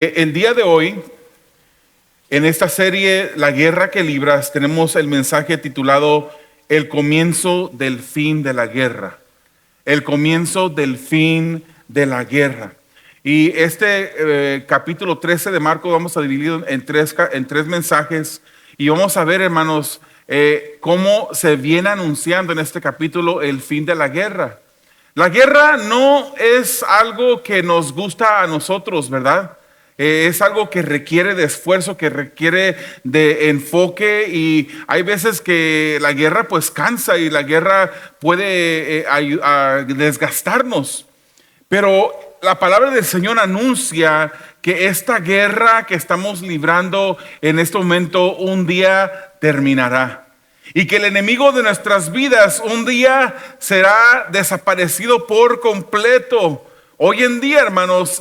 El día de hoy, en esta serie La Guerra que Libras, tenemos el mensaje titulado El comienzo del fin de la guerra. El comienzo del fin de la guerra. Y este capítulo 13 de Marcos vamos a dividirlo en tres mensajes y vamos a ver, hermanos, cómo se viene anunciando en este capítulo el fin de la guerra. La guerra no es algo que nos gusta a nosotros, ¿verdad? Es algo que requiere de esfuerzo, que requiere de enfoque, y hay veces que la guerra pues cansa y la guerra puede a desgastarnos. Pero la palabra del Señor anuncia que esta guerra que estamos librando en este momento un día terminará. Y que el enemigo de nuestras vidas un día será desaparecido por completo. Hoy en día, hermanos,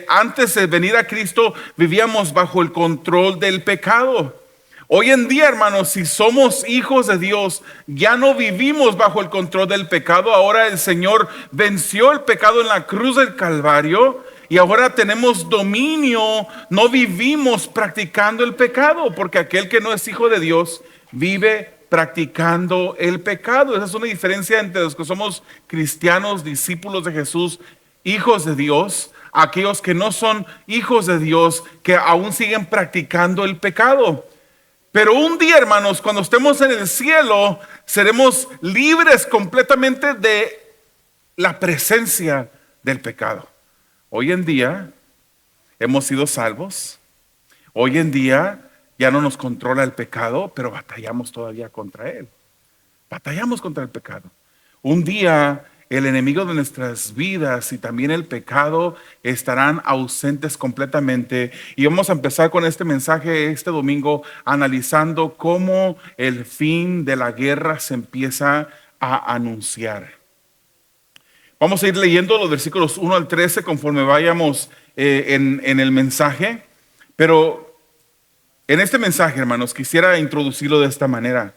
antes de venir a Cristo vivíamos bajo el control del pecado. Hoy en día, hermanos, si somos hijos de Dios, ya no vivimos bajo el control del pecado. Ahora el Señor venció el pecado en la cruz del Calvario y ahora tenemos dominio. No vivimos practicando el pecado, porque aquel que no es hijo de Dios vive practicando el pecado. Esa es una diferencia entre los que somos cristianos, discípulos de Jesús, hijos de Dios, aquellos que no son hijos de Dios, que aún siguen practicando el pecado. Pero un día, hermanos, cuando estemos en el cielo, seremos libres completamente de la presencia del pecado. Hoy en día hemos sido salvos. Hoy en día ya no nos controla el pecado, pero batallamos todavía contra él. Batallamos contra el pecado. Un día el enemigo de nuestras vidas y también el pecado estarán ausentes completamente. Y vamos a empezar con este mensaje este domingo, analizando cómo el fin de la guerra se empieza a anunciar. Vamos a ir leyendo los versículos 1 al 13 conforme vayamos en el mensaje. Pero en este mensaje, hermanos, quisiera introducirlo de esta manera.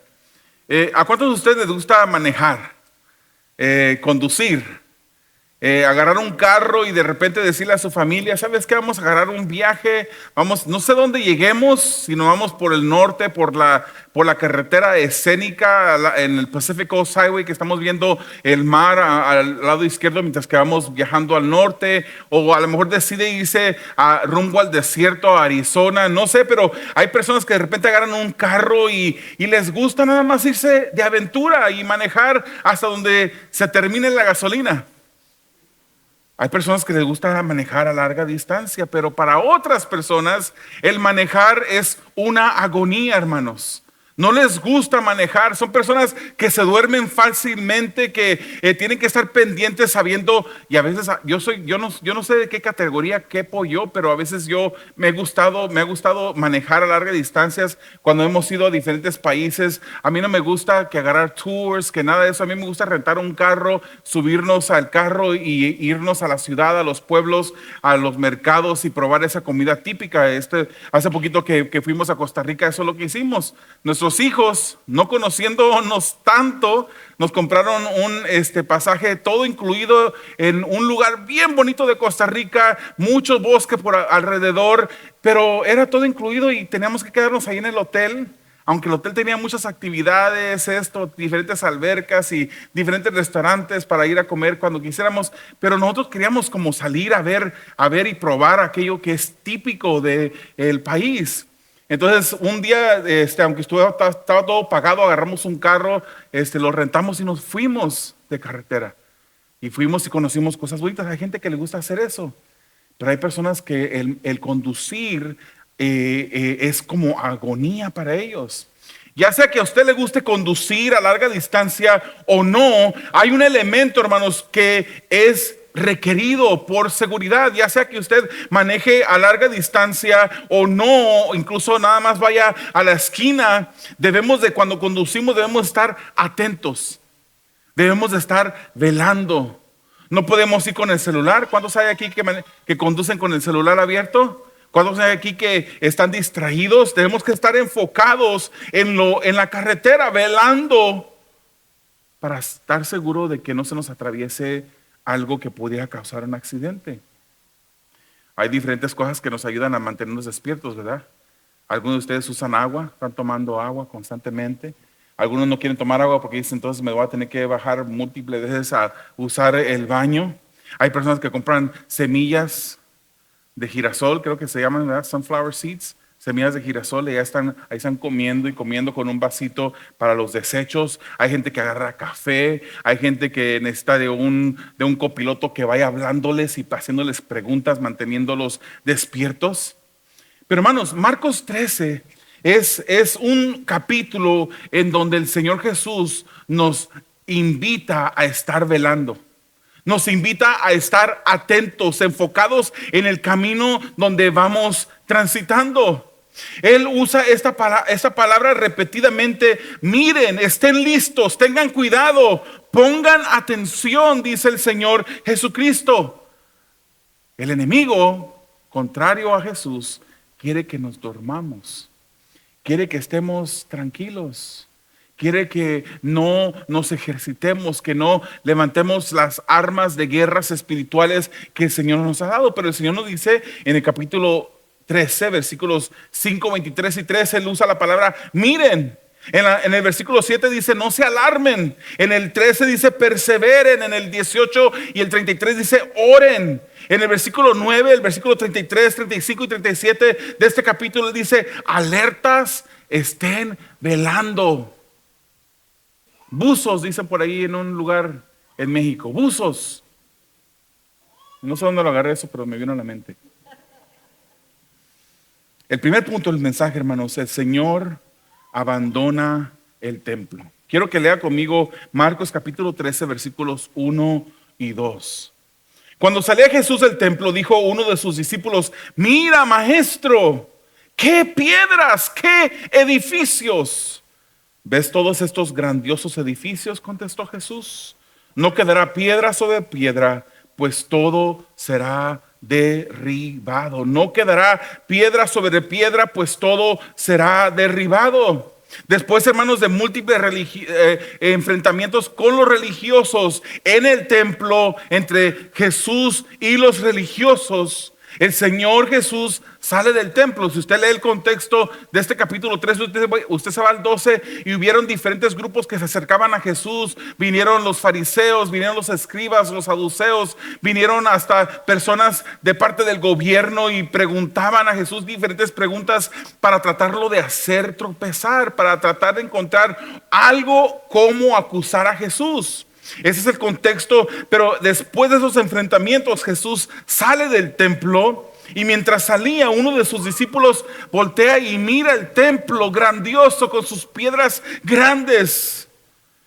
¿A cuántos de ustedes les gusta manejar? Conducir, agarrar un carro y de repente decirle a su familia: ¿sabes qué? Vamos a agarrar un viaje, vamos, no sé dónde lleguemos, sino vamos por el norte, por la carretera escénica en el Pacific Coast Highway, que estamos viendo el mar al lado izquierdo mientras que vamos viajando al norte. O a lo mejor decide irse rumbo al desierto, a Arizona, no sé. Pero hay personas que de repente agarran un carro y les gusta nada más irse de aventura y manejar hasta donde se termine la gasolina. Hay personas que les gusta manejar a larga distancia, pero para otras personas el manejar es una agonía, hermanos. No les gusta manejar. Son personas que se duermen fácilmente, que tienen que estar pendientes sabiendo. Y a veces yo no sé de qué categoría quepo yo, pero a veces me ha gustado manejar a largas distancias cuando hemos ido a diferentes países. A mí no me gusta que agarrar tours, que nada de eso. A mí me gusta rentar un carro, subirnos al carro y irnos a la ciudad, a los pueblos, a los mercados y probar esa comida típica. Hace poquito que fuimos a Costa Rica, eso es lo que hicimos. Nuestros hijos, no conociéndonos tanto, nos compraron un pasaje todo incluido en un lugar bien bonito de Costa Rica, mucho bosque por alrededor, pero era todo incluido y teníamos que quedarnos ahí en el hotel. Aunque el hotel tenía muchas actividades, diferentes albercas y diferentes restaurantes para ir a comer cuando quisiéramos, pero nosotros queríamos como salir a ver y probar aquello que es típico del país. Entonces un día, aunque estaba todo pagado, agarramos un carro, lo rentamos y nos fuimos de carretera. Y fuimos y conocimos cosas bonitas. Hay gente que le gusta hacer eso, pero hay personas que el conducir es como agonía para ellos. Ya sea que a usted le guste conducir a larga distancia o no, hay un elemento, hermanos, que es requerido por seguridad. Ya sea que usted maneje a larga distancia o no, incluso nada más vaya a la esquina, cuando conducimos debemos estar atentos, debemos de estar velando. No podemos ir con el celular. ¿Cuántos hay aquí que conducen con el celular abierto? ¿Cuántos hay aquí que están distraídos? Tenemos que estar enfocados en la carretera, velando, para estar seguro de que no se nos atraviese algo que pudiera causar un accidente. Hay diferentes cosas que nos ayudan a mantenernos despiertos, ¿verdad? Algunos de ustedes usan agua, están tomando agua constantemente. Algunos no quieren tomar agua porque dicen, entonces me voy a tener que bajar múltiples veces a usar el baño. Hay personas que compran semillas de girasol, creo que se llaman, ¿verdad? Sunflower seeds, semillas de girasol, y ya están, ahí están comiendo y comiendo con un vasito para los desechos. Hay gente que agarra café, hay gente que necesita de un copiloto que vaya hablándoles y haciéndoles preguntas, manteniéndolos despiertos. Pero hermanos, Marcos 13 es un capítulo en donde el Señor Jesús nos invita a estar velando. Nos invita a estar atentos, enfocados en el camino donde vamos transitando. Él usa esta palabra repetidamente. Miren, estén listos, tengan cuidado, pongan atención, dice el Señor Jesucristo. El enemigo, contrario a Jesús, quiere que nos dormamos, quiere que estemos tranquilos, quiere que no nos ejercitemos, que no levantemos las armas de guerras espirituales que el Señor nos ha dado. Pero el Señor nos dice en el capítulo 13, versículos 5, 23 y 13, Él usa la palabra miren. En el versículo 7 dice no se alarmen. En el 13 dice perseveren. En el 18 y el 33 dice oren. En el versículo 9, el versículo 33, 35 y 37 de este capítulo dice alertas, estén velando. Buzos, dicen por ahí en un lugar en México. Buzos. No sé dónde lo agarré eso, pero me vino a la mente. El primer punto del mensaje, hermanos, el Señor abandona el templo. Quiero que lea conmigo Marcos capítulo 13, versículos 1 y 2. Cuando salía Jesús del templo, dijo uno de sus discípulos: mira, maestro, qué piedras, qué edificios. ¿Ves todos estos grandiosos edificios?, contestó Jesús. No quedará piedra sobre piedra, pues todo será derribado. No quedará piedra sobre piedra, pues todo será derribado. Después, hermanos, de múltiples enfrentamientos con los religiosos en el templo, entre Jesús y los religiosos, el Señor Jesús sale del templo. Si usted lee el contexto de este capítulo 3, usted se va al 12 y hubieron diferentes grupos que se acercaban a Jesús. Vinieron los fariseos, vinieron los escribas, los saduceos, vinieron hasta personas de parte del gobierno y preguntaban a Jesús diferentes preguntas para tratarlo de hacer tropezar, para tratar de encontrar algo como acusar a Jesús. Ese es el contexto. Pero después de esos enfrentamientos, Jesús sale del templo, y mientras salía, uno de sus discípulos voltea y mira el templo grandioso con sus piedras grandes.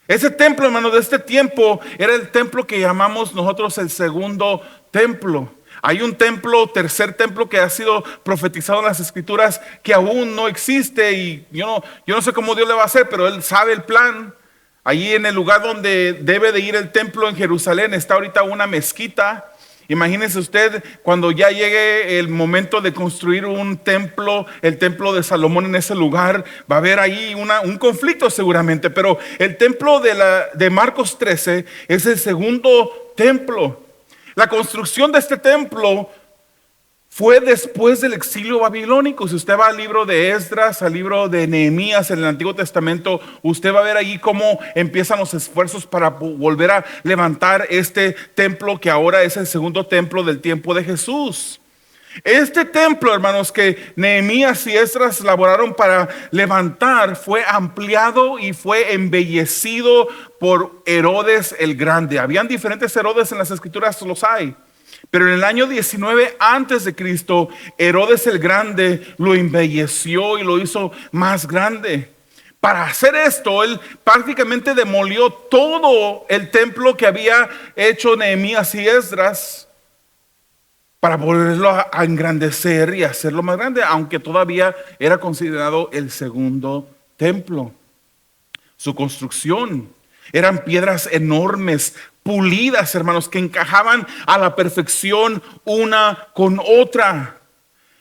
Ese templo, hermano, de este tiempo era el templo que llamamos nosotros el segundo templo. Hay un templo, tercer templo, que ha sido profetizado en las escrituras, que aún no existe, y yo no sé cómo Dios le va a hacer, pero Él sabe el plan. Allí en el lugar donde debe de ir el templo en Jerusalén está ahorita una mezquita. Imagínese usted cuando ya llegue el momento de construir un templo, el templo de Salomón en ese lugar, va a haber ahí un conflicto seguramente. Pero el templo de Marcos 13 es el segundo templo. La construcción de este templo fue después del exilio babilónico. Si usted va al libro de Esdras, al libro de Nehemías en el Antiguo Testamento, usted va a ver allí cómo empiezan los esfuerzos para volver a levantar este templo, que ahora es el segundo templo del tiempo de Jesús. Este templo, hermanos, que Nehemías y Esdras laboraron para levantar, fue ampliado y fue embellecido por Herodes el Grande. Habían diferentes Herodes en las escrituras, los hay. Pero en el año 19 antes de Cristo, Herodes el Grande lo embelleció y lo hizo más grande. Para hacer esto, él prácticamente demolió todo el templo que había hecho Nehemías y Esdras para volverlo a engrandecer y hacerlo más grande, aunque todavía era considerado el segundo templo. Su construcción eran piedras enormes, pulidas, hermanos, que encajaban a la perfección una con otra.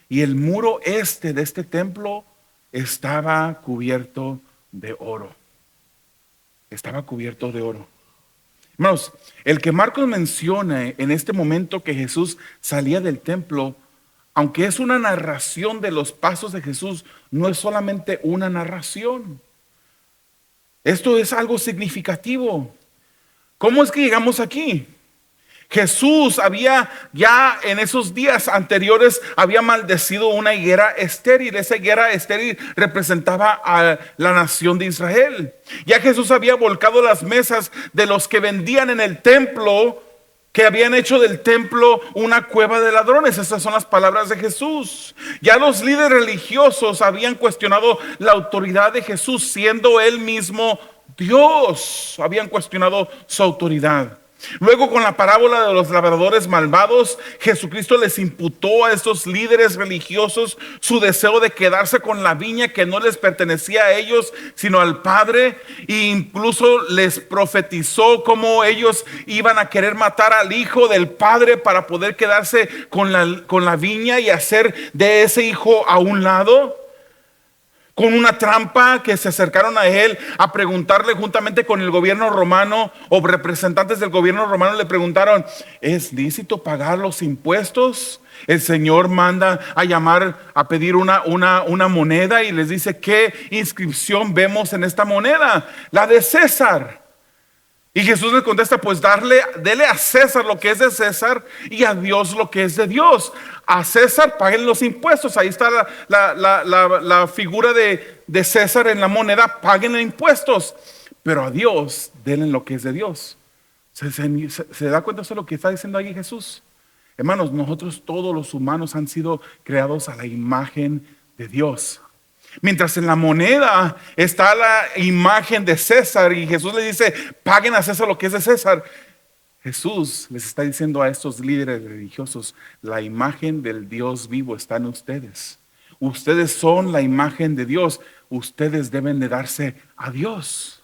Y el muro este de este templo estaba cubierto de oro. Estaba cubierto de oro. Hermanos, el que Marcos menciona en este momento que Jesús salía del templo aunque es una narración de los pasos de Jesús, no es solamente una narración. Esto es algo significativo. ¿Cómo es que llegamos aquí? Jesús había ya en esos días anteriores había maldecido una higuera estéril. Esa higuera estéril representaba a la nación de Israel. Ya Jesús había volcado las mesas de los que vendían en el templo, que habían hecho del templo una cueva de ladrones. Esas son las palabras de Jesús. Ya los líderes religiosos habían cuestionado la autoridad de Jesús, siendo él mismo Dios. Habían cuestionado su autoridad. Luego, con la parábola de los labradores malvados, Jesucristo les imputó a estos líderes religiosos su deseo de quedarse con la viña que no les pertenecía a ellos, sino al Padre. E incluso les profetizó cómo ellos iban a querer matar al Hijo del Padre para poder quedarse con la viña y hacer de ese hijo a un lado. Con una trampa, que se acercaron a él a preguntarle juntamente con el gobierno romano, o representantes del gobierno romano le preguntaron: ¿es lícito pagar los impuestos? El Señor manda a llamar, a pedir una moneda, y les dice: ¿qué inscripción vemos en esta moneda? La de César. Y Jesús les contesta: pues dele a César lo que es de César, y a Dios lo que es de Dios. A César paguen los impuestos. Ahí está la figura de César en la moneda. Paguen impuestos. Pero a Dios denle lo que es de Dios. ¿Se da cuenta de lo que está diciendo ahí Jesús? Hermanos, nosotros todos los humanos han sido creados a la imagen de Dios. Mientras en la moneda está la imagen de César, y Jesús le dice: paguen a César lo que es de César. Jesús les está diciendo a estos líderes religiosos: la imagen del Dios vivo está en ustedes. Ustedes son la imagen de Dios. Ustedes deben de darse a Dios.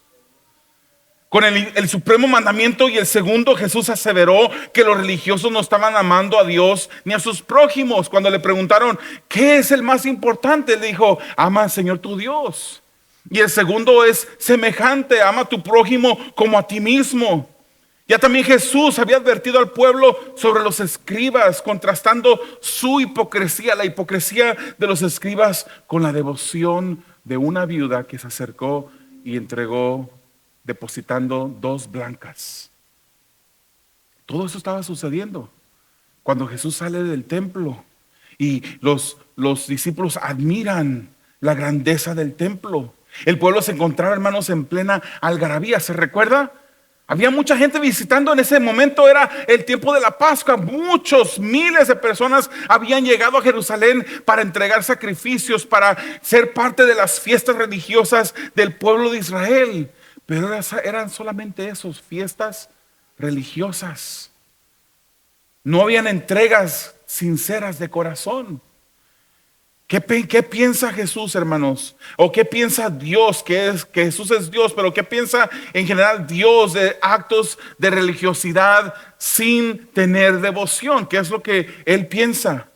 Con el supremo mandamiento y el segundo, Jesús aseveró que los religiosos no estaban amando a Dios ni a sus prójimos. Cuando le preguntaron: ¿qué es el más importante?, él dijo: ama al Señor tu Dios. Y el segundo es semejante: ama a tu prójimo como a ti mismo. Ya también Jesús había advertido al pueblo sobre los escribas, contrastando su hipocresía, la hipocresía de los escribas, con la devoción de una viuda que se acercó y entregó depositando 2 blancas. Todo eso estaba sucediendo cuando Jesús sale del templo, y los discípulos admiran la grandeza del templo. El pueblo se encontraba, hermanos, en plena algarabía. ¿Se recuerda? Había mucha gente visitando en ese momento. Era el tiempo de la Pascua. Muchos, miles de personas habían llegado a Jerusalén para entregar sacrificios, para ser parte de las fiestas religiosas del pueblo de Israel. Pero eran solamente esos, fiestas religiosas. No habían entregas sinceras de corazón. ¿Qué piensa Jesús, hermanos? ¿O qué piensa Dios? Que Jesús es Dios, pero ¿qué piensa en general Dios de actos de religiosidad sin tener devoción? ¿Qué es lo que Él piensa?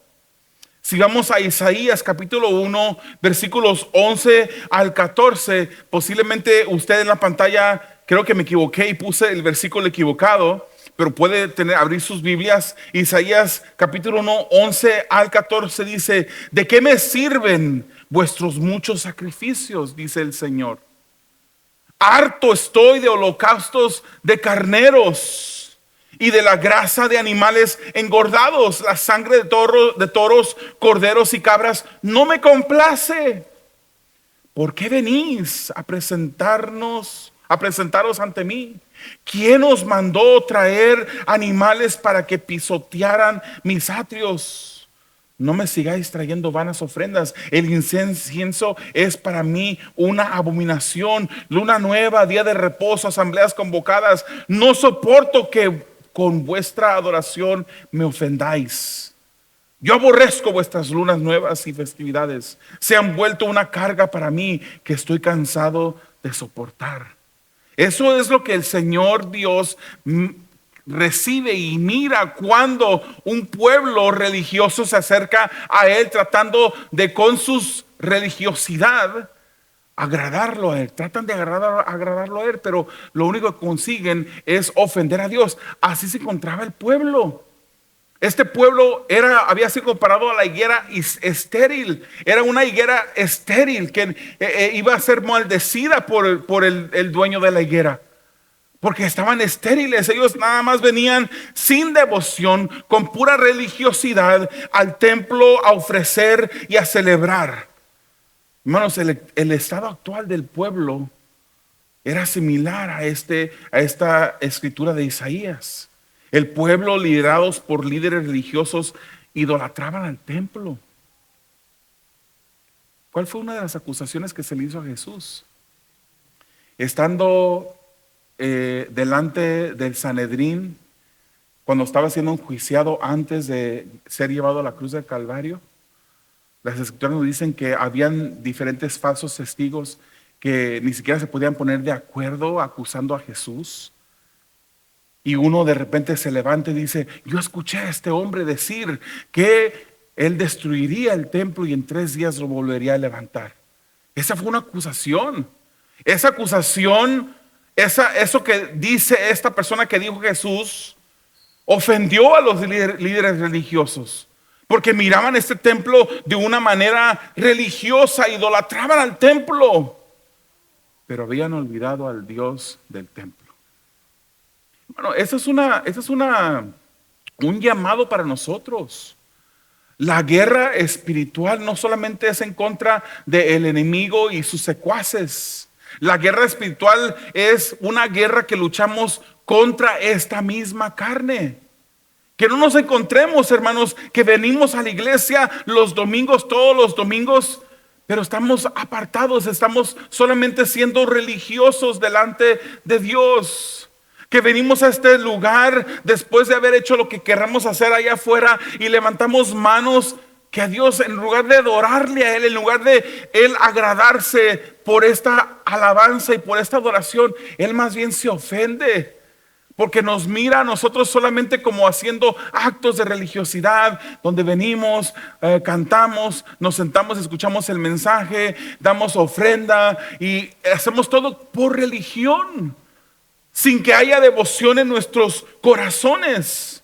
Si vamos a Isaías capítulo 1, versículos 11 al 14, posiblemente usted en la pantalla, creo que me equivoqué y puse el versículo equivocado, pero puede abrir sus Biblias. Isaías capítulo 1, 11 al 14 dice: ¿de qué me sirven vuestros muchos sacrificios?, dice el Señor. Harto estoy de holocaustos de carneros y de la grasa de animales engordados. La sangre de toros, corderos y cabras no me complace. ¿Por qué venís a presentaros ante mí? ¿Quién os mandó traer animales para que pisotearan mis atrios? No me sigáis trayendo vanas ofrendas. El incienso es para mí una abominación. Luna nueva, día de reposo, asambleas convocadas. No soporto que con vuestra adoración me ofendáis. Yo aborrezco vuestras lunas nuevas y festividades. Se han vuelto una carga para mí que estoy cansado de soportar. Eso es lo que el Señor Dios recibe y mira cuando un pueblo religioso se acerca a Él tratando de, con su religiosidad, agradarlo a Él. Tratan de agradarlo a Él, pero lo único que consiguen es ofender a Dios. Así se encontraba el pueblo. Este pueblo había sido comparado a la higuera estéril. Era una higuera estéril que iba a ser maldecida por el dueño de la higuera. Porque estaban estériles. Ellos nada más venían sin devoción, con pura religiosidad al templo a ofrecer y a celebrar. Hermanos, el estado actual del pueblo era similar a esta escritura de Isaías. El pueblo, liderados por líderes religiosos, idolatraban al templo. ¿Cuál fue una de las acusaciones que se le hizo a Jesús? Estando delante del Sanedrín, cuando estaba siendo enjuiciado antes de ser llevado a la cruz del Calvario, las escrituras nos dicen que habían diferentes falsos testigos que ni siquiera se podían poner de acuerdo acusando a Jesús. Y uno de repente se levanta y dice: yo escuché a este hombre decir que él destruiría el templo y en 3 días lo volvería a levantar. Esa fue una acusación. Esa acusación, eso que dice esta persona que dijo Jesús, ofendió a los líderes religiosos. Porque miraban este templo de una manera religiosa, idolatraban al templo, pero habían olvidado al Dios del templo. Bueno, eso es un llamado para nosotros. La guerra espiritual no solamente es en contra del enemigo y sus secuaces. La guerra espiritual es una guerra que luchamos contra esta misma carne. Que no nos encontremos, hermanos, que venimos a la iglesia los domingos, todos los domingos, pero estamos apartados, estamos solamente siendo religiosos delante de Dios. Que venimos a este lugar después de haber hecho lo que querramos hacer allá afuera y levantamos manos, que a Dios, en lugar de adorarle a Él, en lugar de Él agradarse por esta alabanza y por esta adoración, Él más bien se ofende. Porque nos mira a nosotros solamente como haciendo actos de religiosidad, donde venimos, cantamos, nos sentamos, escuchamos el mensaje, damos ofrenda y hacemos todo por religión, sin que haya devoción en nuestros corazones.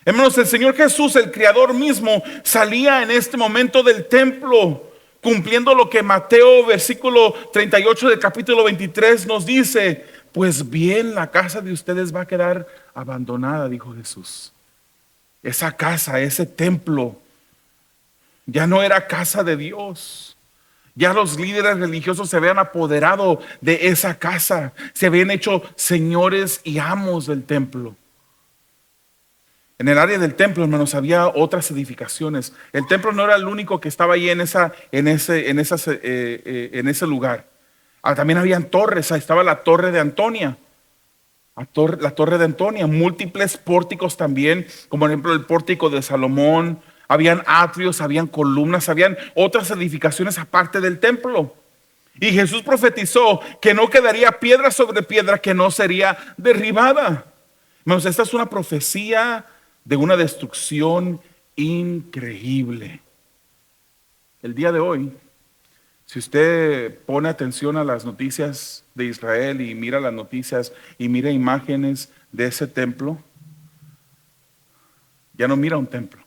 Hermanos, el Señor Jesús, el Creador mismo, salía en este momento del templo, cumpliendo lo que Mateo versículo 38 del capítulo 23 nos dice: pues bien, la casa de ustedes va a quedar abandonada, dijo Jesús. Esa casa, ese templo, ya no era casa de Dios. Ya los líderes religiosos se habían apoderado de esa casa, se habían hecho señores y amos del templo. En el área del templo, hermanos, había otras edificaciones. El templo no era el único que estaba ahí en ese lugar. También habían torres. Ahí estaba la torre de Antonia. La torre de Antonia. Múltiples pórticos también, como por ejemplo el pórtico de Salomón. Habían atrios, habían columnas, habían otras edificaciones aparte del templo. Y Jesús profetizó que no quedaría piedra sobre piedra que no sería derribada. Hermanos, esta es una profecía de una destrucción increíble. El día de hoy, si usted pone atención a las noticias de Israel y mira las noticias y mira imágenes de ese templo, ya no mira un templo,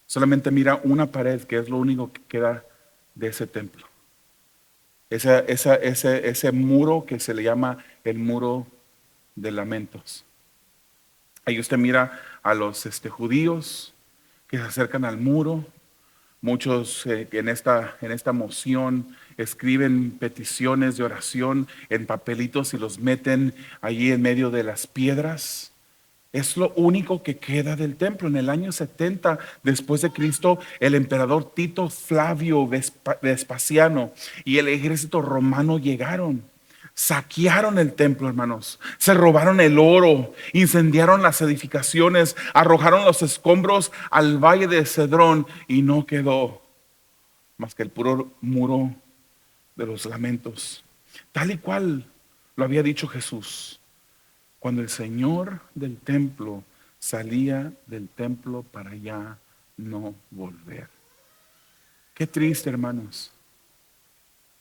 solamente mira una pared, que es lo único que queda de ese templo. Ese muro que se le llama el muro de lamentos. Ahí usted mira a los judíos que se acercan al muro. Muchos en esta moción escriben peticiones de oración en papelitos y los meten allí en medio de las piedras. Es lo único que queda del templo. En el año 70 después de Cristo, el emperador Tito Flavio Vespasiano y el ejército romano llegaron. Saquearon el templo, hermanos. Se robaron el oro, incendiaron las edificaciones, arrojaron los escombros al valle de Cedrón y no quedó más que el puro muro de los lamentos. Tal y cual lo había dicho Jesús. Cuando el Señor del templo salía del templo para ya no volver. Qué triste, hermanos.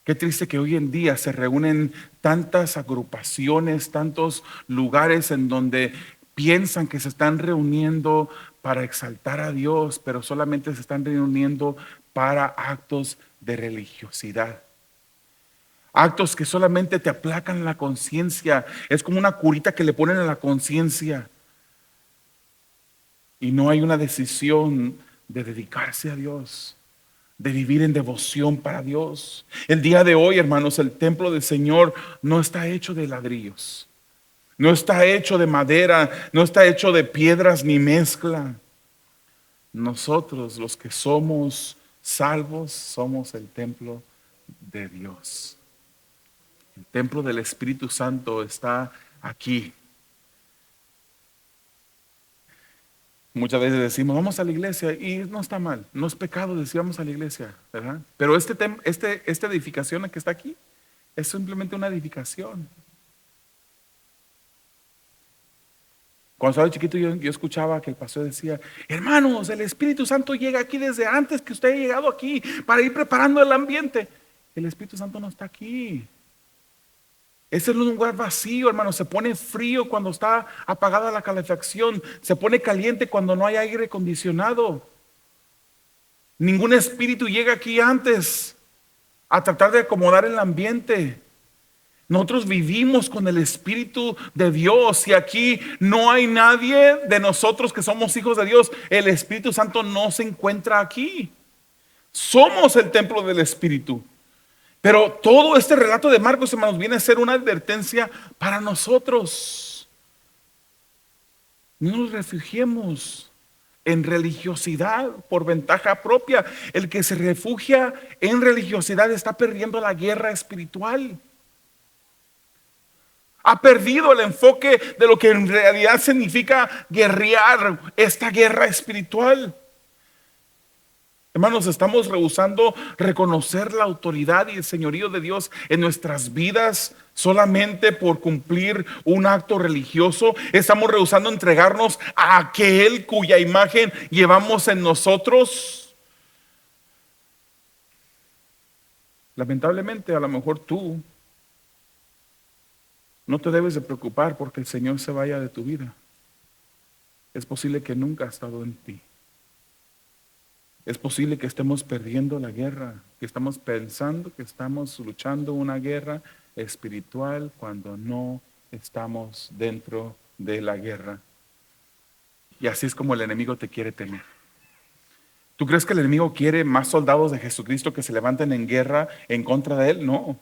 Qué triste que hoy en día se reúnen tantas agrupaciones, tantos lugares en donde piensan que se están reuniendo para exaltar a Dios, pero solamente se están reuniendo para actos de religiosidad. Actos que solamente te aplacan la conciencia. Es como una curita que le ponen a la conciencia. Y no hay una decisión de dedicarse a Dios, de vivir en devoción para Dios. El día de hoy, hermanos, el templo del Señor no está hecho de ladrillos, no está hecho de madera, no está hecho de piedras ni mezcla. Nosotros, los que somos salvos, somos el templo de Dios. El templo del Espíritu Santo está aquí. Muchas veces decimos, vamos a la iglesia, y no está mal, no es pecado decir vamos a la iglesia, ¿verdad? Pero esta edificación que está aquí es simplemente una edificación. Cuando estaba chiquito yo escuchaba que el pastor decía, hermanos, el Espíritu Santo llega aquí desde antes que usted haya llegado aquí para ir preparando el ambiente. El Espíritu Santo no está aquí. Este es un lugar vacío, hermano. Se pone frío cuando está apagada la calefacción. Se pone caliente cuando no hay aire acondicionado. Ningún espíritu llega aquí antes a tratar de acomodar el ambiente. Nosotros vivimos con el Espíritu de Dios y aquí no hay nadie de nosotros que somos hijos de Dios. El Espíritu Santo no se encuentra aquí. Somos el templo del Espíritu. Pero todo este relato de Marcos, hermanos, viene a ser una advertencia para nosotros. No nos refugiemos en religiosidad por ventaja propia. El que se refugia en religiosidad está perdiendo la guerra espiritual. Ha perdido el enfoque de lo que en realidad significa guerrear esta guerra espiritual. Hermanos, estamos rehusando reconocer la autoridad y el señorío de Dios en nuestras vidas solamente por cumplir un acto religioso. Estamos rehusando entregarnos a aquel cuya imagen llevamos en nosotros. Lamentablemente, a lo mejor tú no te debes de preocupar porque el Señor se vaya de tu vida. Es posible que nunca ha estado en ti. Es posible que estemos perdiendo la guerra, que estamos pensando que estamos luchando una guerra espiritual cuando no estamos dentro de la guerra. Y así es como el enemigo te quiere tener. ¿Tú crees que el enemigo quiere más soldados de Jesucristo que se levanten en guerra en contra de él? No.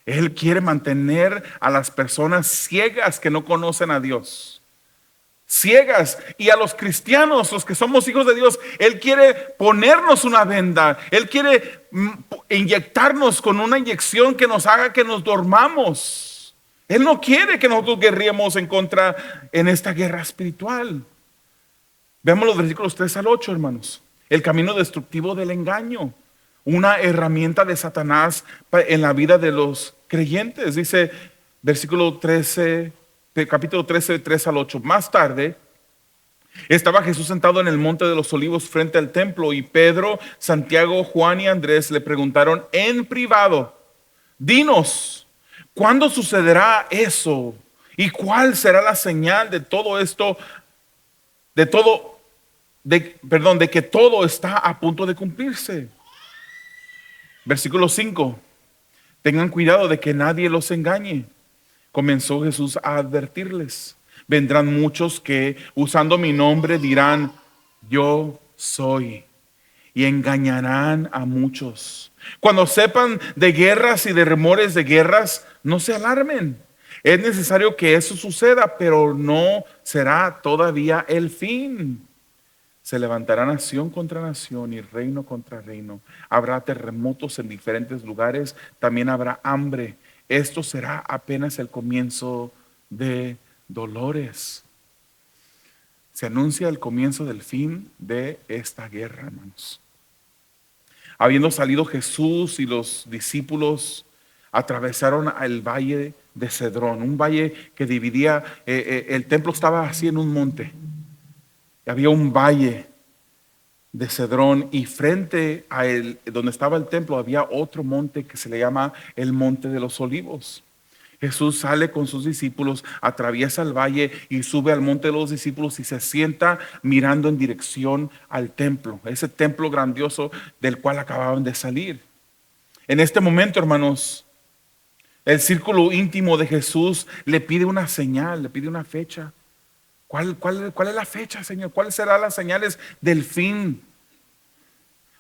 Él quiere mantener a las personas ciegas que no conocen a Dios. Ciegas, y a los cristianos, los que somos hijos de Dios, Él quiere ponernos una venda, Él quiere inyectarnos con una inyección que nos haga que nos dormamos. Él no quiere que nosotros guerriemos en esta guerra espiritual. Veamos los versículos 3 al 8, hermanos. El camino destructivo del engaño, una herramienta de Satanás en la vida de los creyentes. Dice versículo 13, capítulo 13, 3 al 8. Más tarde estaba Jesús sentado en el monte de los olivos frente al templo, y Pedro, Santiago, Juan y Andrés le preguntaron en privado: dinos, ¿cuándo sucederá eso? ¿Y cuál será la señal de todo esto? De que todo está a punto de cumplirse. Versículo 5. Tengan cuidado de que nadie los engañe. Comenzó Jesús a advertirles: vendrán muchos que usando mi nombre dirán yo soy, y engañarán a muchos. Cuando sepan de guerras y de rumores de guerras, no se alarmen. Es necesario que eso suceda, pero no será todavía el fin. Se levantará nación contra nación y reino contra reino. Habrá terremotos en diferentes lugares, también habrá hambre. Esto será apenas el comienzo de dolores. Se anuncia el comienzo del fin de esta guerra, hermanos. Habiendo salido Jesús y los discípulos, atravesaron el valle de Cedrón, un valle que dividía, el templo estaba así en un monte. Había un valle de Cedrón, y frente a él, donde estaba el templo, había otro monte que se le llama el Monte de los Olivos. Jesús sale con sus discípulos, atraviesa el valle y sube al monte de los discípulos y se sienta mirando en dirección al templo, ese templo grandioso del cual acababan de salir. En este momento, hermanos, el íntimo de Jesús le pide una señal, le pide una fecha. ¿Cuál es la fecha, Señor? ¿Cuáles serán las señales del fin?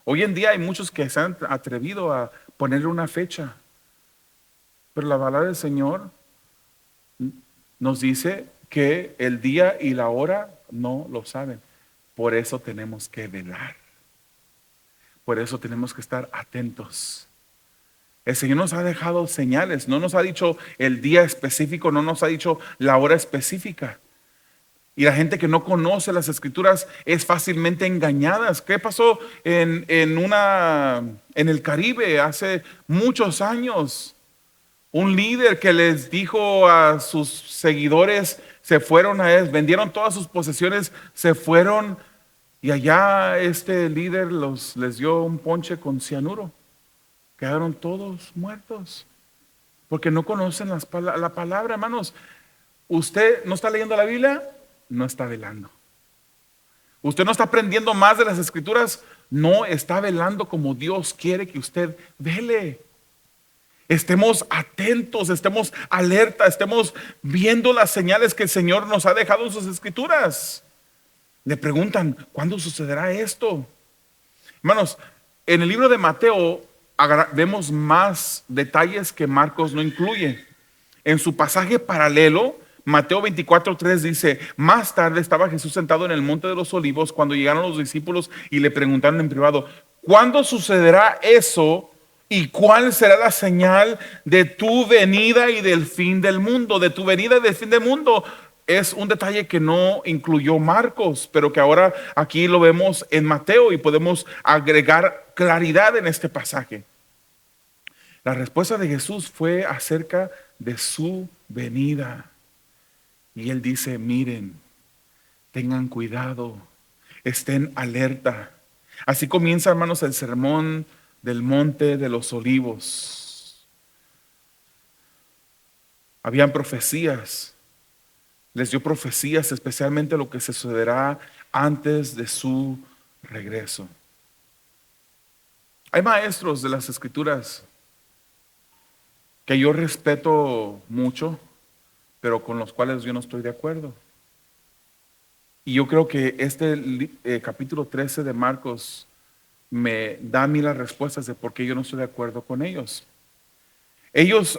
Hoy en día hay muchos que se han atrevido a ponerle una fecha, pero la palabra del Señor nos dice que el día y la hora no lo saben. Por eso tenemos que velar. Por eso tenemos que estar atentos. El Señor nos ha dejado señales, no nos ha dicho el día específico, no nos ha dicho la hora específica. Y la gente que no conoce las Escrituras es fácilmente engañada. ¿Qué pasó en el Caribe hace muchos años? Un líder que les dijo a sus seguidores, se fueron a él, vendieron todas sus posesiones, se fueron y allá este líder les dio un ponche con cianuro. Quedaron todos muertos porque no conocen la palabra, hermanos. Usted no está leyendo la Biblia, no está velando. Usted no está aprendiendo más de las Escrituras, no está velando como Dios quiere que usted vele. Estemos atentos, estemos alerta, estemos viendo las señales que el Señor nos ha dejado en sus Escrituras. Le preguntan, ¿cuándo sucederá esto? Hermanos, en el libro de Mateo vemos más detalles que Marcos no incluye. En su pasaje paralelo, Mateo 24:3 dice: más tarde estaba Jesús sentado en el monte de los olivos cuando llegaron los discípulos y le preguntaron en privado: ¿cuándo sucederá eso? ¿Y cuál será la señal de tu venida y del fin del mundo? De tu venida y del fin del mundo. Es un detalle que no incluyó Marcos, pero que ahora aquí lo vemos en Mateo y podemos agregar claridad en este pasaje. La respuesta de Jesús fue acerca de su venida. Y él dice: miren, tengan cuidado, estén alerta. Así comienza, hermanos, el sermón del monte de los olivos. Habían profecías. Les dio profecías, especialmente lo que sucederá antes de su regreso. Hay maestros de las Escrituras que yo respeto mucho, pero con los cuales yo no estoy de acuerdo. Y yo creo que este capítulo 13 de Marcos me da a mí las respuestas de por qué yo no estoy de acuerdo con ellos.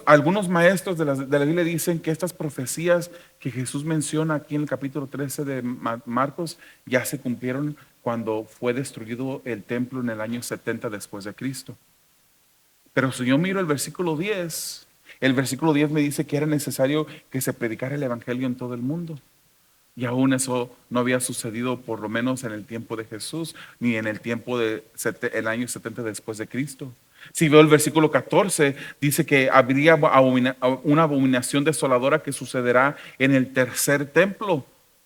Algunos maestros de la Biblia dicen que estas profecías que Jesús menciona aquí en el capítulo 13 de Marcos ya se cumplieron cuando fue destruido el templo en el año 70 después de Cristo. Pero si yo miro el versículo 10 me dice que era necesario que se predicara el evangelio en todo el mundo. Y aún eso no había sucedido, por lo menos en el tiempo de Jesús, ni en el tiempo del año 70 después de Cristo. Si veo el versículo 14, dice que habría una abominación desoladora que sucederá en el tercer templo.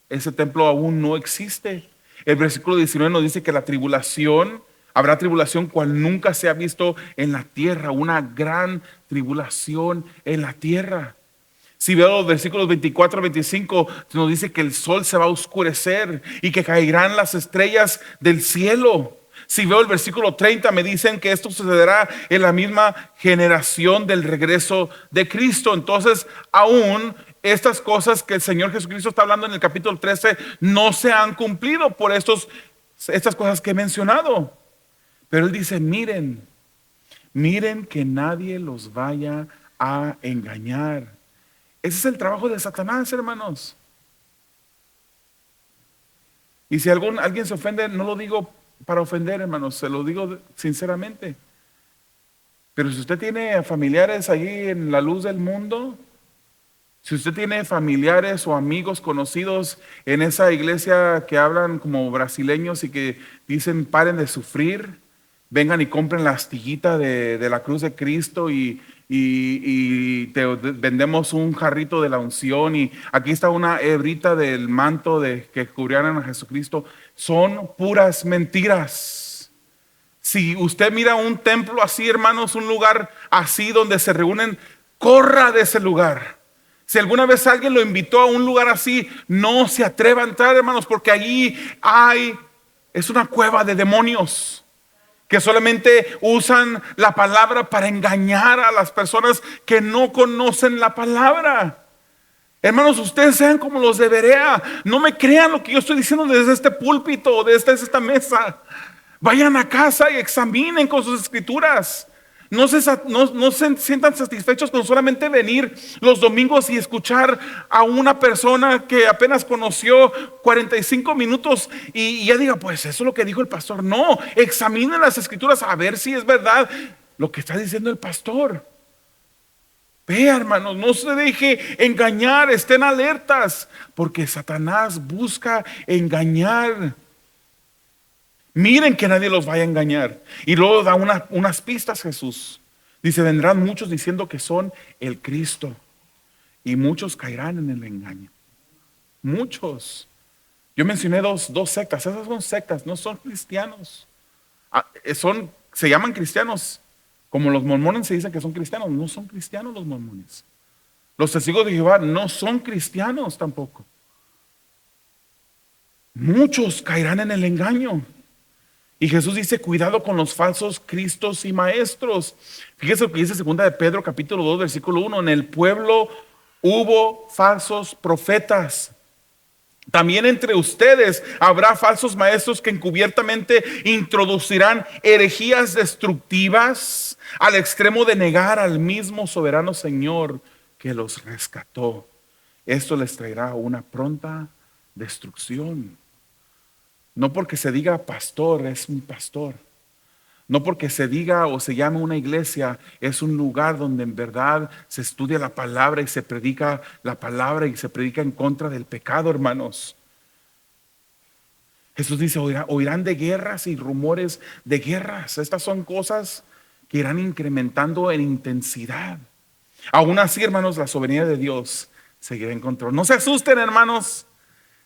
Ese templo aún no existe. El versículo 19 nos dice que habrá tribulación cual nunca se ha visto en la tierra, una gran tribulación en la tierra. Si veo los versículos 24 al 25, nos dice que el sol se va a oscurecer y que caerán las estrellas del cielo. Si veo el versículo 30, me dicen que esto sucederá en la misma generación del regreso de Cristo. Entonces, aún estas cosas que el Señor Jesucristo está hablando en el capítulo 13 no se han cumplido por estas cosas que he mencionado. Pero Él dice: miren que nadie los vaya a engañar. Ese es el trabajo de Satanás, hermanos. Y si alguien se ofende, no lo digo para ofender, hermanos, se lo digo sinceramente. Pero si usted tiene familiares allí en la luz del mundo, si usted tiene familiares o amigos conocidos en esa iglesia que hablan como brasileños y que dicen: paren de sufrir, vengan y compren la astillita de la cruz de Cristo y te vendemos un jarrito de la unción y aquí está una hebrita del manto que cubrieran a Jesucristo. Son puras mentiras. Si usted mira un templo así, hermanos, un lugar así donde se reúnen corra de ese lugar. Si alguna vez alguien lo invitó a un lugar así, no se atreva a entrar, hermanos, porque allí es una cueva de demonios que solamente usan la palabra para engañar a las personas que no conocen la palabra. Hermanos, ustedes sean como los de Berea. No me crean lo que yo estoy diciendo desde este púlpito o desde esta mesa. Vayan a casa y examinen con sus escrituras. No se sientan satisfechos con solamente venir los domingos y escuchar a una persona que apenas conoció 45 minutos y ya diga, pues eso es lo que dijo el pastor. No, examinen las escrituras a ver si es verdad lo que está diciendo el pastor. Vea, hermanos, no se deje engañar, estén alertas, porque Satanás busca engañar. Miren que nadie los vaya a engañar. Y luego da unas pistas Jesús. Dice, vendrán muchos diciendo que son el Cristo. Y muchos caerán en el engaño. Muchos. Yo mencioné dos sectas. Esas son sectas, no son cristianos. Se llaman cristianos. Como los mormones se dicen que son cristianos. No son cristianos los mormones. Los testigos de Jehová no son cristianos tampoco. Muchos caerán en el engaño. Y Jesús dice, cuidado con los falsos cristos y maestros. Fíjese lo que dice 2 de Pedro capítulo 2 versículo 1. En el pueblo hubo falsos profetas. También entre ustedes habrá falsos maestros que encubiertamente introducirán herejías destructivas al extremo de negar al mismo soberano Señor que los rescató. Esto les traerá una pronta destrucción. No porque se diga pastor, es un pastor. No porque se diga o se llame una iglesia, es un lugar donde en verdad se estudia la palabra y se predica la palabra y se predica en contra del pecado, hermanos. Jesús dice, oirán de guerras y rumores de guerras. Estas son cosas que irán incrementando en intensidad. Aún así, hermanos, la soberanía de Dios seguirá en control. No se asusten, hermanos.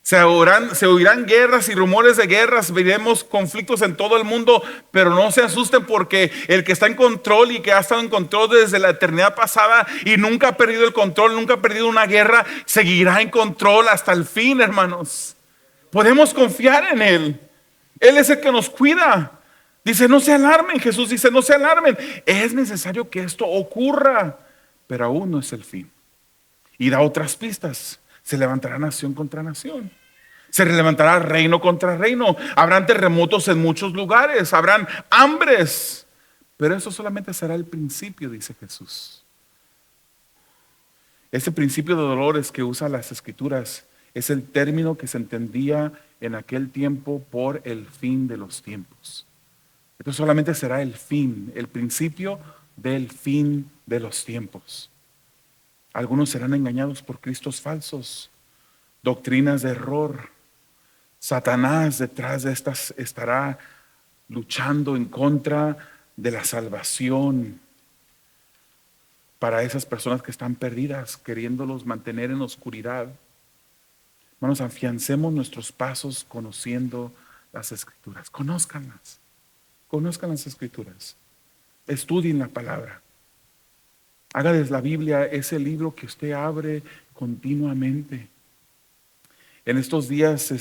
Se oirán guerras y rumores de guerras, veremos conflictos en todo el mundo, pero no se asusten porque el que está en control y que ha estado en control desde la eternidad pasada y nunca ha perdido el control, nunca ha perdido una guerra, seguirá en control hasta el fin, hermanos. Podemos confiar en Él. Él es el que nos cuida. Dice, no se alarmen, Jesús dice, no se alarmen. Es necesario que esto ocurra, pero aún no es el fin. Y da otras pistas. Se levantará nación contra nación. Se levantará reino contra reino. Habrán terremotos en muchos lugares. Habrán hambres. Pero eso solamente será el principio, dice Jesús. Ese principio de dolores que usa las escrituras es el término que se entendía en aquel tiempo por el fin de los tiempos. Esto solamente será el fin, el principio del fin de los tiempos. Algunos serán engañados por cristos falsos, doctrinas de error. Satanás detrás de estas estará luchando en contra de la salvación para esas personas que están perdidas, queriéndolos mantener en oscuridad. Hermanos, afiancemos nuestros pasos conociendo las escrituras. Conózcanlas, conozcan las escrituras, estudien la palabra. Hágales la Biblia ese libro que usted abre continuamente. En estos días,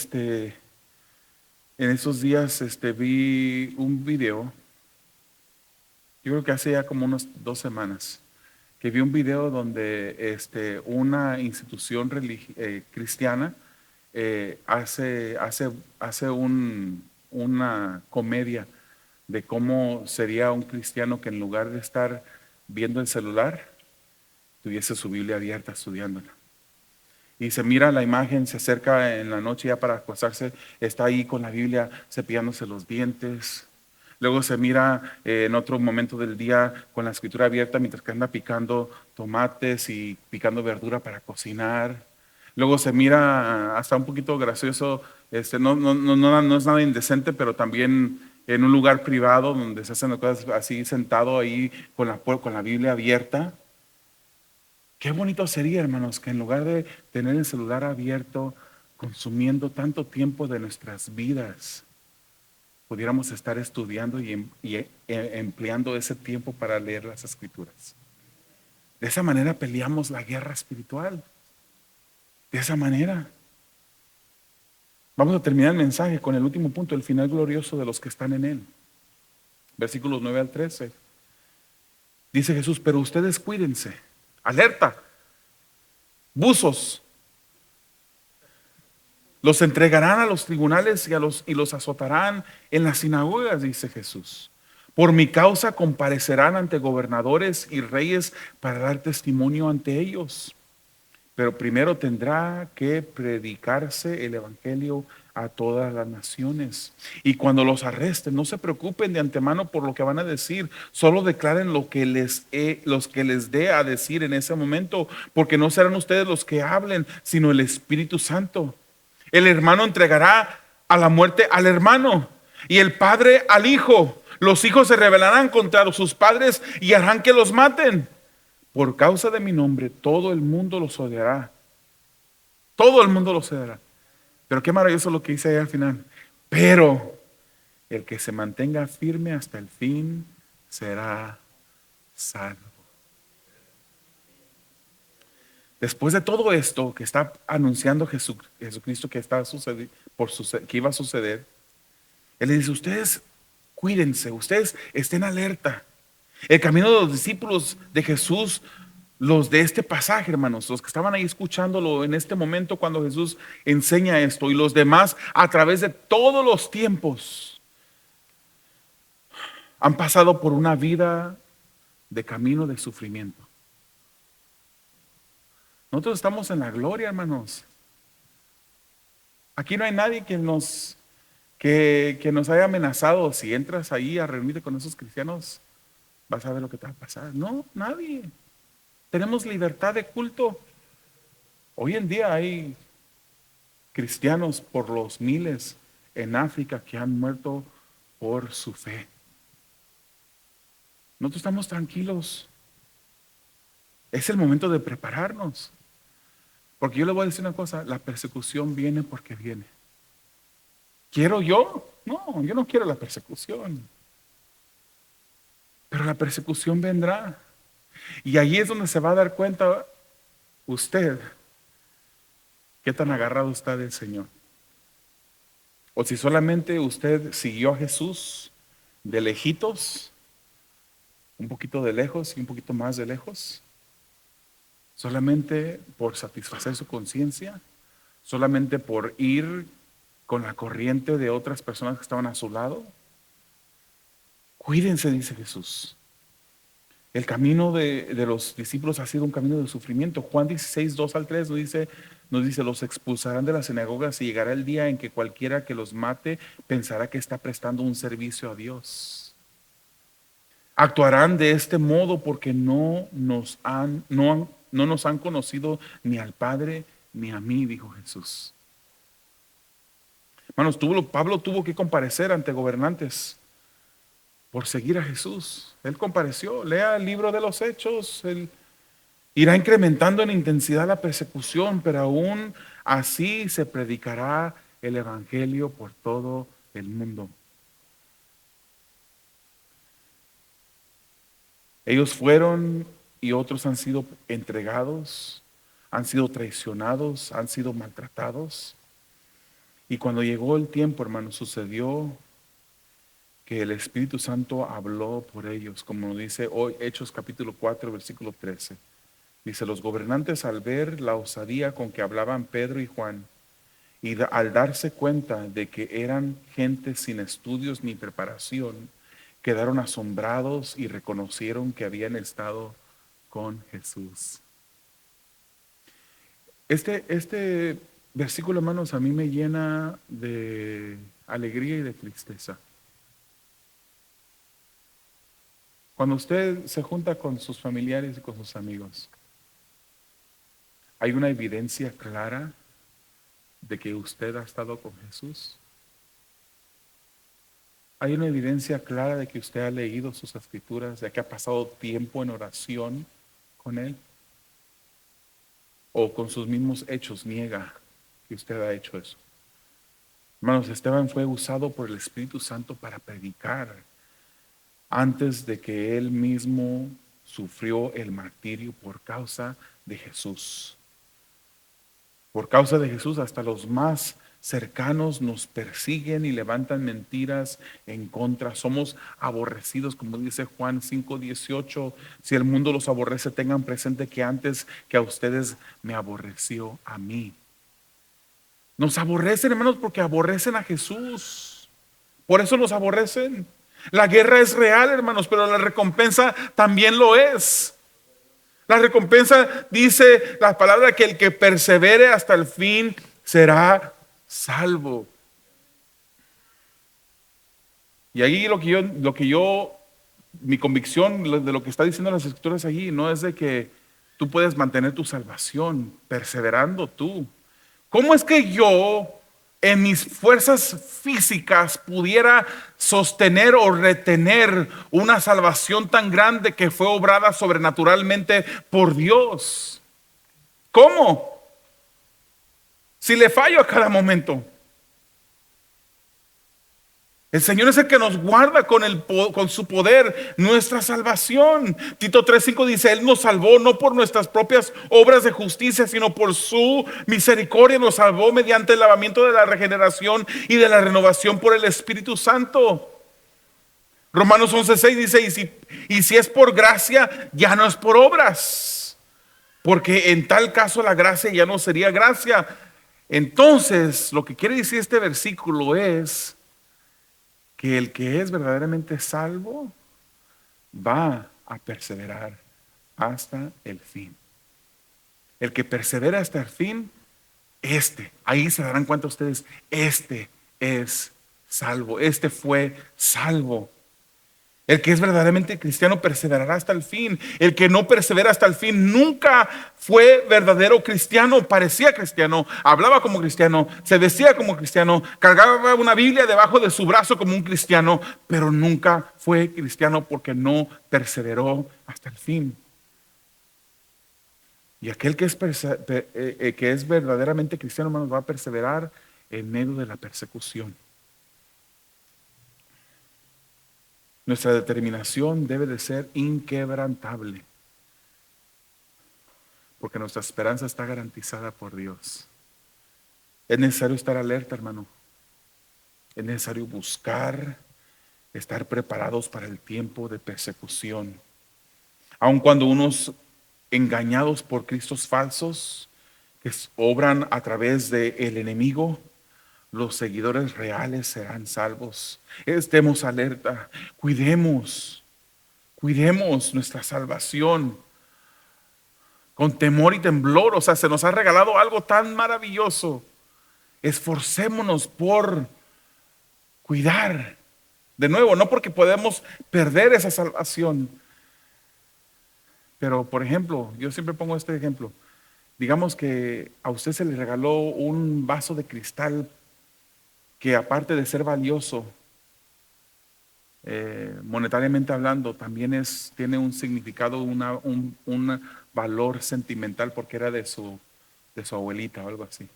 vi un video. Yo creo que hace ya como unas 2 semanas que vi un video donde una institución cristiana hace una comedia de cómo sería un cristiano que en lugar de estar viendo el celular, tuviese su Biblia abierta estudiándola. Y se mira la imagen, se acerca en la noche ya para acostarse, está ahí con la Biblia cepillándose los dientes. Luego se mira en otro momento del día con la escritura abierta mientras que anda picando tomates y picando verdura para cocinar. Luego se mira hasta un poquito gracioso, no es nada indecente, pero también en un lugar privado donde se hacen cosas así, sentado ahí con la Biblia abierta. Qué bonito sería, hermanos, que en lugar de tener el celular abierto, consumiendo tanto tiempo de nuestras vidas, pudiéramos estar estudiando y empleando ese tiempo para leer las escrituras. De esa manera peleamos la guerra espiritual. De esa manera. Vamos a terminar el mensaje con el último punto, el final glorioso de los que están en él. Versículos 9 al 13. Dice Jesús, pero ustedes cuídense. Alerta. Buzos. Los entregarán a los tribunales y los azotarán en las sinagogas, dice Jesús. Por mi causa comparecerán ante gobernadores y reyes para dar testimonio ante ellos. Pero primero tendrá que predicarse el evangelio a todas las naciones. Y cuando los arresten, no se preocupen de antemano por lo que van a decir. Solo declaren los que les dé a decir en ese momento, porque no serán ustedes los que hablen, sino el Espíritu Santo. El hermano entregará a la muerte al hermano y el padre al hijo. Los hijos se rebelarán contra sus padres y harán que los maten. Por causa de mi nombre, todo el mundo los odiará. Todo el mundo los odiará. Pero qué maravilloso lo que dice ahí al final. Pero el que se mantenga firme hasta el fin será salvo. Después de todo esto que está anunciando Jesucristo que que iba a suceder, Él le dice, ustedes cuídense, ustedes estén alerta. El camino de los discípulos de Jesús, los de este pasaje, hermanos, los que estaban ahí escuchándolo en este momento cuando Jesús enseña esto, y los demás a través de todos los tiempos, han pasado por una vida de camino de sufrimiento. Nosotros estamos en la gloria, hermanos. Aquí no hay nadie que nos haya amenazado. Si entras ahí a reunirte con esos cristianos, vas a ver lo que te va a pasar. No, nadie. Tenemos libertad de culto. Hoy en día hay cristianos por los miles en África que han muerto por su fe. Nosotros estamos tranquilos. Es el momento de prepararnos. Porque yo le voy a decir una cosa, la persecución viene porque viene. ¿Quiero yo? No, yo no quiero la persecución. Pero la persecución vendrá. Y ahí es donde se va a dar cuenta usted qué tan agarrado está del Señor. O si solamente usted siguió a Jesús de lejitos, un poquito de lejos y un poquito más de lejos, solamente por satisfacer su conciencia, solamente por ir con la corriente de otras personas que estaban a su lado. Cuídense, dice Jesús. El camino de los discípulos ha sido un camino de sufrimiento. Juan 16, 2 al 3 nos dice, los expulsarán de las sinagogas y llegará el día en que cualquiera que los mate pensará que está prestando un servicio a Dios. Actuarán de este modo porque no nos han conocido ni al Padre ni a mí, dijo Jesús. Hermanos, Pablo tuvo que comparecer ante gobernantes por seguir a Jesús. Él compareció. Lea el libro de los Hechos. Él irá incrementando en intensidad la persecución, pero aún así se predicará el evangelio por todo el mundo. Ellos fueron y otros han sido entregados, han sido traicionados, han sido maltratados. Y cuando llegó el tiempo, hermanos, sucedió que el Espíritu Santo habló por ellos, como dice hoy Hechos capítulo 4, versículo 13. Dice, los gobernantes al ver la osadía con que hablaban Pedro y Juan, y al darse cuenta de que eran gente sin estudios ni preparación, quedaron asombrados y reconocieron que habían estado con Jesús. Este versículo, hermanos, a mí me llena de alegría y de tristeza. Cuando usted se junta con sus familiares y con sus amigos, ¿hay una evidencia clara de que usted ha estado con Jesús? ¿Hay una evidencia clara de que usted ha leído sus escrituras, de que ha pasado tiempo en oración con Él? ¿O con sus mismos hechos niega que usted ha hecho eso? Hermanos, Esteban fue usado por el Espíritu Santo para predicar antes de que él mismo sufrió el martirio por causa de Jesús. Por causa de Jesús, hasta los más cercanos nos persiguen y levantan mentiras en contra. Somos aborrecidos, como dice Juan 5:18. Si el mundo los aborrece, tengan presente que antes que a ustedes me aborreció a mí. Nos aborrecen, hermanos, porque aborrecen a Jesús. Por eso nos aborrecen. La guerra es real, hermanos, pero la recompensa también lo es. La recompensa dice la palabra que el que persevere hasta el fin será salvo. Y ahí mi convicción de lo que está diciendo las escrituras allí no es de que tú puedes mantener tu salvación perseverando tú. ¿Cómo es que yo en mis fuerzas físicas pudiera sostener o retener una salvación tan grande que fue obrada sobrenaturalmente por Dios? ¿Cómo? Si le fallo a cada momento. El Señor es el que nos guarda con su poder nuestra salvación. Tito 3:5 dice, Él nos salvó no por nuestras propias obras de justicia, sino por su misericordia. Nos salvó mediante el lavamiento de la regeneración y de la renovación por el Espíritu Santo. Romanos 11:6 dice, y si es por gracia, ya no es por obras. Porque en tal caso la gracia ya no sería gracia. Entonces, lo que quiere decir este versículo es que el que es verdaderamente salvo va a perseverar hasta el fin. El que persevera hasta el fin, ahí se darán cuenta ustedes, es salvo, fue salvo. El que es verdaderamente cristiano perseverará hasta el fin. El que no persevera hasta el fin nunca fue verdadero cristiano. Parecía cristiano, hablaba como cristiano, se vestía como cristiano, cargaba una Biblia debajo de su brazo como un cristiano, pero nunca fue cristiano porque no perseveró hasta el fin. Y aquel que es verdaderamente cristiano, hermanos, va a perseverar en medio de la persecución. Nuestra determinación debe de ser inquebrantable, porque nuestra esperanza está garantizada por Dios. Es necesario estar alerta, hermano. Es necesario buscar, estar preparados para el tiempo de persecución. Aun cuando unos engañados por cristos falsos que obran a través del enemigo, los seguidores reales serán salvos. Estemos alerta, cuidemos nuestra salvación con temor y temblor. O sea, se nos ha regalado algo tan maravilloso. Esforcémonos por cuidar. De nuevo, no porque podemos perder esa salvación. Pero, por ejemplo, yo siempre pongo este ejemplo. Digamos que a usted se le regaló un vaso de cristal que aparte de ser valioso, monetariamente hablando, también tiene un significado, un valor sentimental porque era de su abuelita o algo así.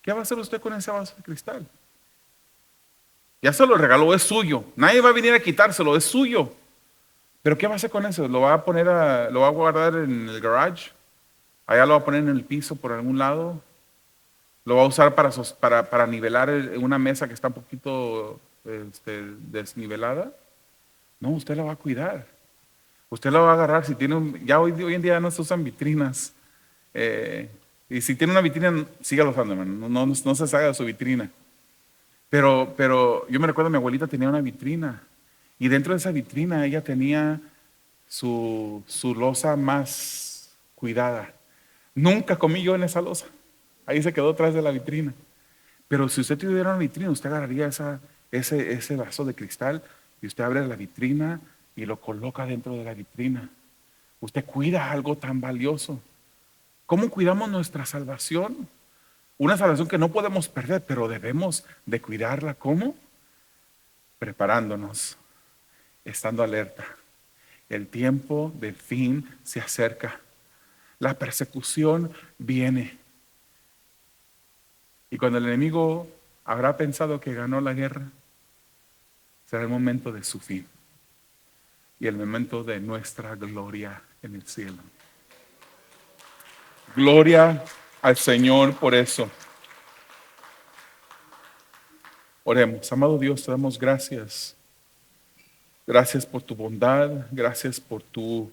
¿Qué va a hacer usted con ese vaso de cristal? Ya se lo regaló, es suyo. Nadie va a venir a quitárselo, es suyo. Pero ¿qué va a hacer con eso? ¿Lo va a guardar en el garage? ¿Allá lo va a poner en el piso por algún lado? ¿Lo va a usar para nivelar una mesa que está un poquito desnivelada? No, usted la va a cuidar. Usted la va a agarrar. Si tiene ya hoy en día no se usan vitrinas. Y si tiene una vitrina, sígalo usando, hermano. No se salga de su vitrina. Pero yo me recuerdo, mi abuelita tenía una vitrina. Y dentro de esa vitrina ella tenía su loza más cuidada. Nunca comí yo en esa loza. Ahí se quedó atrás de la vitrina. Pero si usted tuviera una vitrina, usted agarraría ese vaso de cristal y usted abre la vitrina y lo coloca dentro de la vitrina. Usted cuida algo tan valioso. ¿Cómo cuidamos nuestra salvación? Una salvación que no podemos perder, pero debemos de cuidarla. ¿Cómo? Preparándonos, estando alerta. El tiempo del fin se acerca. La persecución viene. Y cuando el enemigo habrá pensado que ganó la guerra, será el momento de su fin. y el momento de nuestra gloria en el cielo. Gloria al Señor por eso. Oremos. Amado Dios, te damos gracias. Gracias por tu bondad, gracias por tu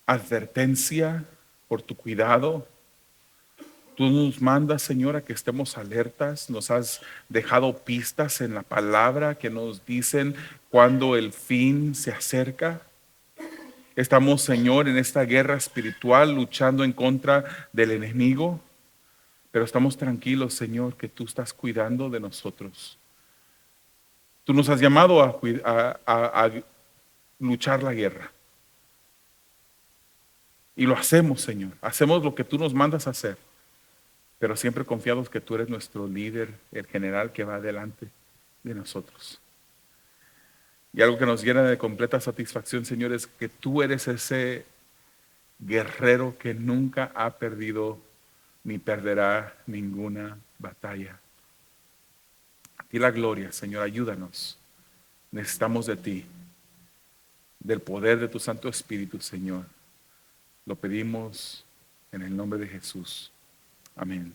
advertencia, por tu cuidado. Tú nos mandas, Señor, a que estemos alertas. Nos has dejado pistas en la palabra que nos dicen cuando el fin se acerca. Estamos, Señor, en esta guerra espiritual luchando en contra del enemigo, pero estamos tranquilos, Señor, que tú estás cuidando de nosotros. Tú nos has llamado a luchar la guerra. Y lo hacemos, Señor. Hacemos lo que tú nos mandas a hacer, pero siempre confiados que tú eres nuestro líder, el general que va adelante de nosotros. Y algo que nos llena de completa satisfacción, Señor, es que tú eres ese guerrero que nunca ha perdido ni perderá ninguna batalla. A ti la gloria, Señor, ayúdanos. Necesitamos de ti, del poder de tu Santo Espíritu, Señor. Lo pedimos en el nombre de Jesús. Amén.